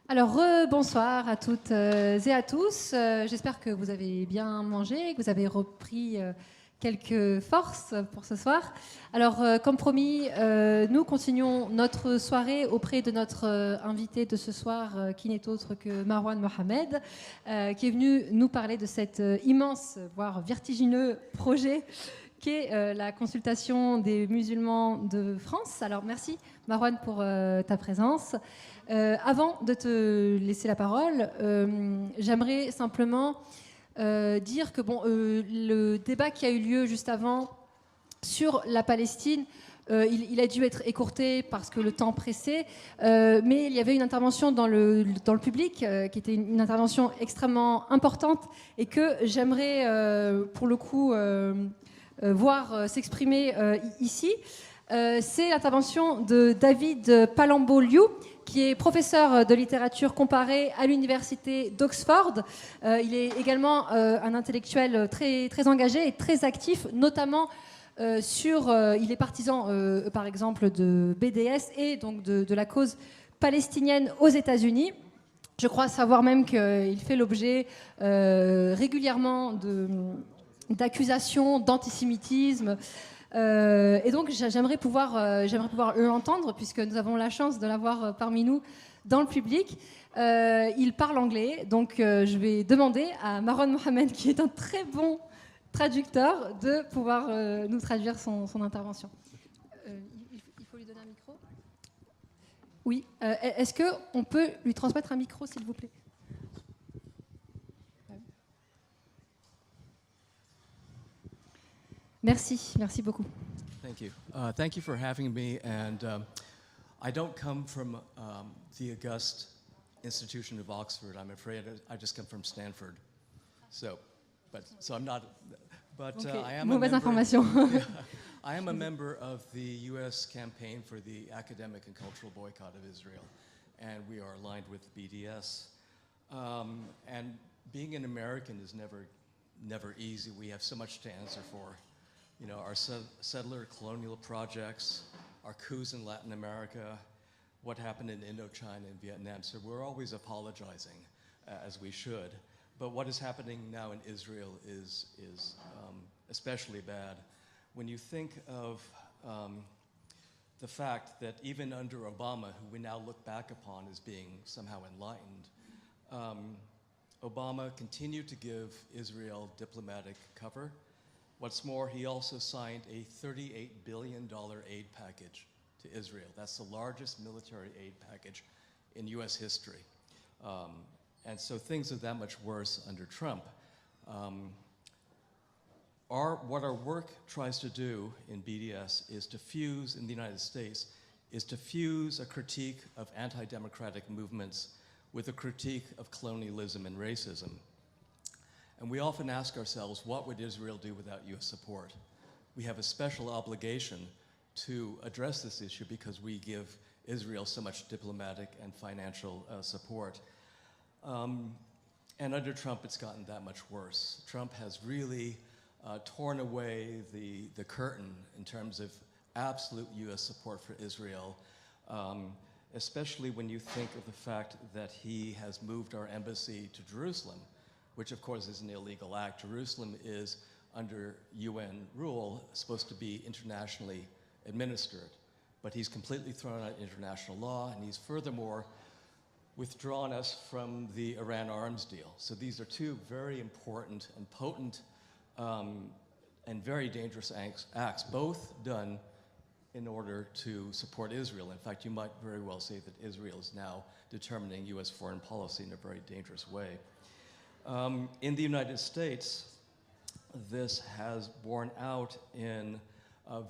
Alors, bonsoir à toutes et à tous. J'espère que vous avez bien mangé, que vous avez repris quelques forces pour ce soir. Alors, comme promis, nous continuons notre soirée auprès de notre invité de ce soir, qui n'est autre que Marwan Mohamed, qui est venu nous parler de cet immense, voire vertigineux projet qu'est la consultation des musulmans de France. Alors, merci Marwan pour ta présence. Avant de te laisser la parole, j'aimerais simplement dire que le débat qui a eu lieu juste avant sur la Palestine, il a dû être écourté parce que le temps pressait, mais il y avait une intervention dans le public qui était une intervention extrêmement importante et que j'aimerais pour le coup voir s'exprimer ici. C'est l'intervention de David Palumbo-Liu, qui est professeur de littérature comparée à l'université d'Oxford. Il est également un intellectuel très, très engagé et très actif, notamment il est partisan, par exemple, de BDS et donc de la cause palestinienne aux États-Unis. Je crois savoir même qu'il fait l'objet régulièrement d'accusations d'antisémitisme. Et donc j'aimerais pouvoir l'entendre, puisque nous avons la chance de l'avoir parmi nous dans le public. Il parle anglais, donc je vais demander à Marwan Mohamed, qui est un très bon traducteur, de pouvoir nous traduire son intervention. Il faut lui donner un micro. Oui. Est-ce qu'on peut lui transmettre un micro, s'il vous plaît? Merci beaucoup. Thank you. Thank you for having me. And I don't come from the august institution of Oxford. I'm afraid I just come from Stanford. So I'm not. But okay. I am Mauvaise information. I am a member of the U.S. campaign for the academic and cultural boycott of Israel, and we are aligned with BDS. And being an American is never easy. We have so much to answer for. You know, our settler colonial projects, our coups in Latin America, what happened in Indochina and Vietnam. So we're always apologizing, as we should. But what is happening now in Israel is especially bad. When you think of the fact that even under Obama, who we now look back upon as being somehow enlightened, Obama continued to give Israel diplomatic cover. What's more, he also signed a $38 billion aid package to Israel. That's the largest military aid package in US history. And so things are that much worse under Trump. What our work tries to do in BDS is to fuse, in the United States, is to fuse a critique of anti-democratic movements with a critique of colonialism and racism. And we often ask ourselves, what would Israel do without US support? We have a special obligation to address this issue because we give Israel so much diplomatic and financial support. And under Trump, it's gotten that much worse. Trump has really torn away the curtain in terms of absolute US support for Israel, especially when you think of the fact that he has moved our embassy to Jerusalem, which of course is an illegal act. Jerusalem is, under UN rule, supposed to be internationally administered. But he's completely thrown out international law, and he's furthermore withdrawn us from the Iran arms deal. So these are two very important and potent and very dangerous acts, both done in order to support Israel. In fact, you might very well say that Israel is now determining US foreign policy in a very dangerous way. In the United States, this has borne out in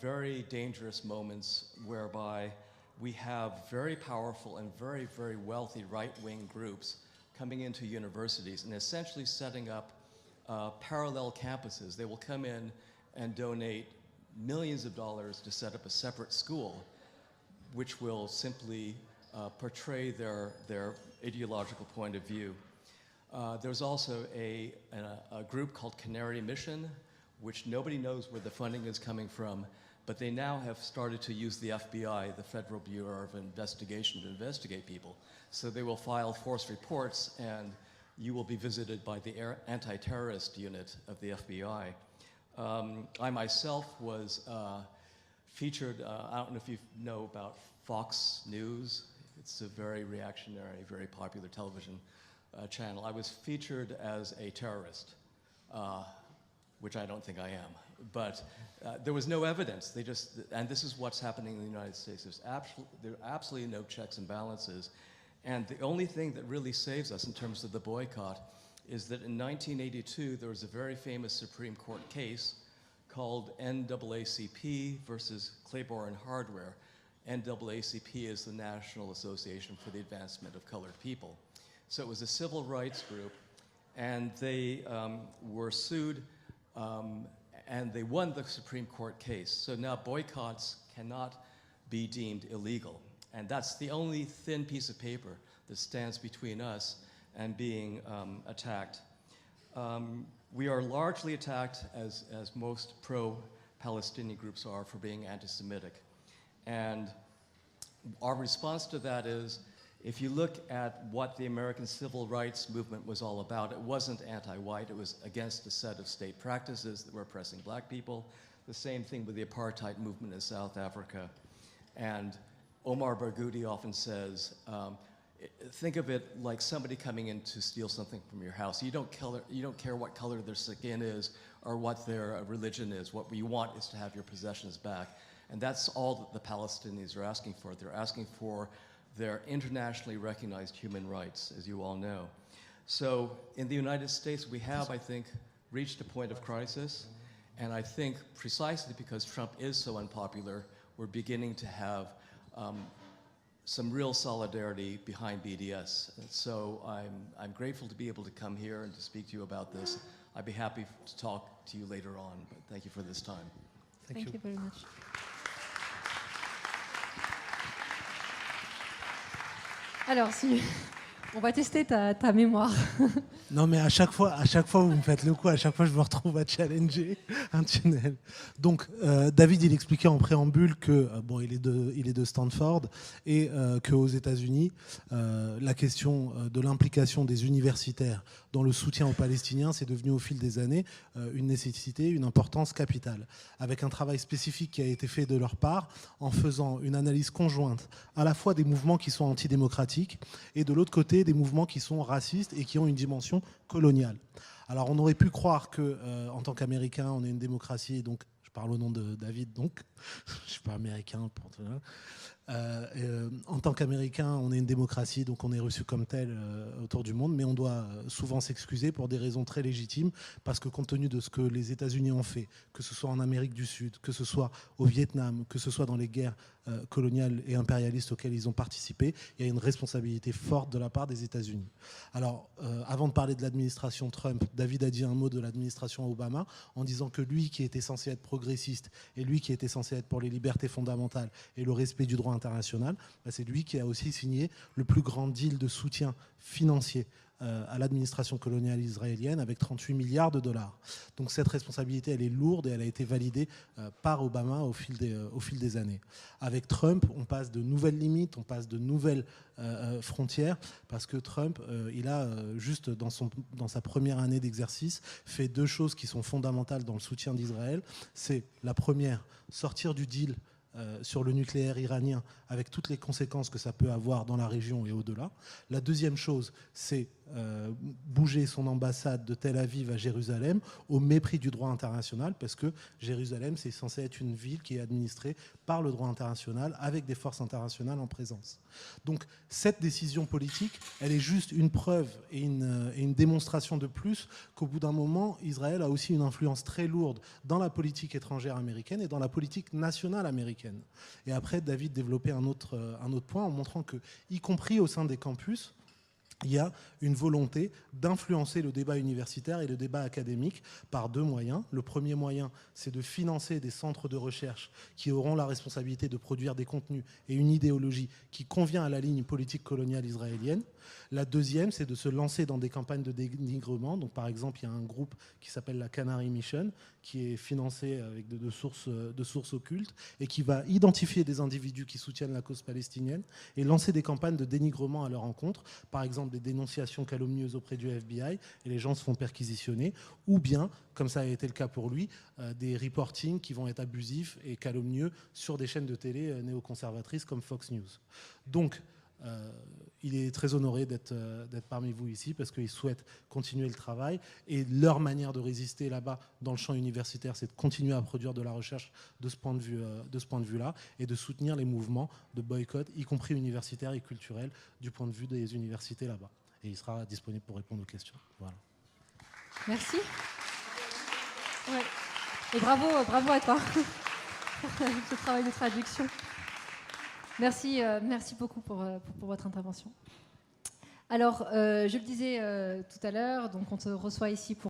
very dangerous moments whereby we have very powerful and very, very wealthy right-wing groups coming into universities and essentially setting up parallel campuses. They will come in and donate millions of dollars to set up a separate school, which will simply portray their ideological point of view. There's also a group called Canary Mission, which nobody knows where the funding is coming from, but they now have started to use the FBI, the Federal Bureau of Investigation, to investigate people. So they will file false reports, and you will be visited by the anti-terrorist unit of the FBI. I myself was featured, I don't know if you know about Fox News. It's a very reactionary, very popular television channel. I was featured as a terrorist, which I don't think I am. But there was no evidence. They just, and this is what's happening in the United States. There are absolutely no checks and balances. And the only thing that really saves us in terms of the boycott is that in 1982, there was a very famous Supreme Court case called NAACP versus Claiborne Hardware. NAACP is the National Association for the Advancement of Colored People. So it was a civil rights group, and they were sued, and they won the Supreme Court case. So now boycotts cannot be deemed illegal. And that's the only thin piece of paper that stands between us and being attacked. We are largely attacked, as most pro-Palestinian groups are, for being anti-Semitic. And our response to that is, if you look at what the American civil rights movement was all about, it wasn't anti-white, it was against a set of state practices that were oppressing black people. The same thing with the apartheid movement in South Africa. And Omar Barghouti often says, think of it like somebody coming in to steal something from your house. You don't care what color their skin is or what their religion is. What we want is to have your possessions back. And that's all that the Palestinians are asking for. They're asking for their internationally recognized human rights, as you all know. So in the United States, we have, I think, reached a point of crisis. And I think precisely because Trump is so unpopular, we're beginning to have some real solidarity behind BDS. And so I'm grateful to be able to come here and to speak to you about this. I'd be happy to talk to you later on, but thank you for this time. Thank you very much. Alors, si on va tester ta mémoire. Non, mais à chaque fois, vous me faites le coup. À chaque fois, je me retrouve à challenger un tunnel. Donc, David, il expliquait en préambule que bon, il est de Stanford et qu'aux États-Unis, la question de l'implication des universitaires dans le soutien aux Palestiniens, c'est devenu au fil des années une nécessité, une importance capitale, avec un travail spécifique qui a été fait de leur part en faisant une analyse conjointe à la fois des mouvements qui sont antidémocratiques et de l'autre côté des mouvements qui sont racistes et qui ont une dimension coloniale. Alors on aurait pu croire que en tant qu'Américain, on est une démocratie, donc je parle au nom de David, donc je ne suis pas américain pour tout ça. En tant qu'Américain, on est une démocratie, donc on est reçu comme tel autour du monde, mais on doit souvent s'excuser pour des raisons très légitimes, parce que compte tenu de ce que les États-Unis ont fait, que ce soit en Amérique du Sud, que ce soit au Vietnam, que ce soit dans les guerres coloniales et impérialistes auxquelles ils ont participé, il y a une responsabilité forte de la part des États-Unis. Alors, avant de parler de l'administration Trump, David a dit un mot de l'administration Obama, en disant que lui qui était censé être progressiste et lui qui était censé être pour les libertés fondamentales et le respect du droit international, c'est lui qui a aussi signé le plus grand deal de soutien financier à l'administration coloniale israélienne avec 38 milliards de dollars. Donc cette responsabilité, elle est lourde et elle a été validée par Obama au fil des années. Avec Trump, on passe de nouvelles limites, on passe de nouvelles frontières, parce que Trump, il a juste dans sa première année d'exercice fait deux choses qui sont fondamentales dans le soutien d'Israël. C'est la première, sortir du deal sur le nucléaire iranien avec toutes les conséquences que ça peut avoir dans la région et au-delà. La deuxième chose, c'est bouger son ambassade de Tel Aviv à Jérusalem au mépris du droit international, parce que Jérusalem, c'est censé être une ville qui est administrée par le droit international avec des forces internationales en présence. Donc cette décision politique, elle est juste une preuve et une démonstration de plus qu'au bout d'un moment, Israël a aussi une influence très lourde dans la politique étrangère américaine et dans la politique nationale américaine. Et après, David développait un autre point en montrant que, y compris au sein des campus, il y a une volonté d'influencer le débat universitaire et le débat académique par 2 moyens. Le premier moyen, c'est de financer des centres de recherche qui auront la responsabilité de produire des contenus et une idéologie qui convient à la ligne politique coloniale israélienne. La deuxième, c'est de se lancer dans des campagnes de dénigrement. Donc, par exemple, il y a un groupe qui s'appelle la Canary Mission, qui est financé avec de sources occultes et qui va identifier des individus qui soutiennent la cause palestinienne et lancer des campagnes de dénigrement à leur encontre. Par exemple, des dénonciations calomnieuses auprès du FBI et les gens se font perquisitionner, ou bien, comme ça a été le cas pour lui, des reportings qui vont être abusifs et calomnieux sur des chaînes de télé néoconservatrices comme Fox News. Donc, il est très honoré d'être parmi vous ici parce qu'ils souhaitent continuer le travail et leur manière de résister là-bas dans le champ universitaire, c'est de continuer à produire de la recherche de ce point de vue-là et de soutenir les mouvements de boycott, y compris universitaires et culturels, du point de vue des universités là-bas. Et il sera disponible pour répondre aux questions. Voilà. Merci. Ouais. Et bravo à toi pour ce travail de traduction. Merci beaucoup pour votre intervention. Alors, je le disais tout à l'heure, donc on te reçoit ici pour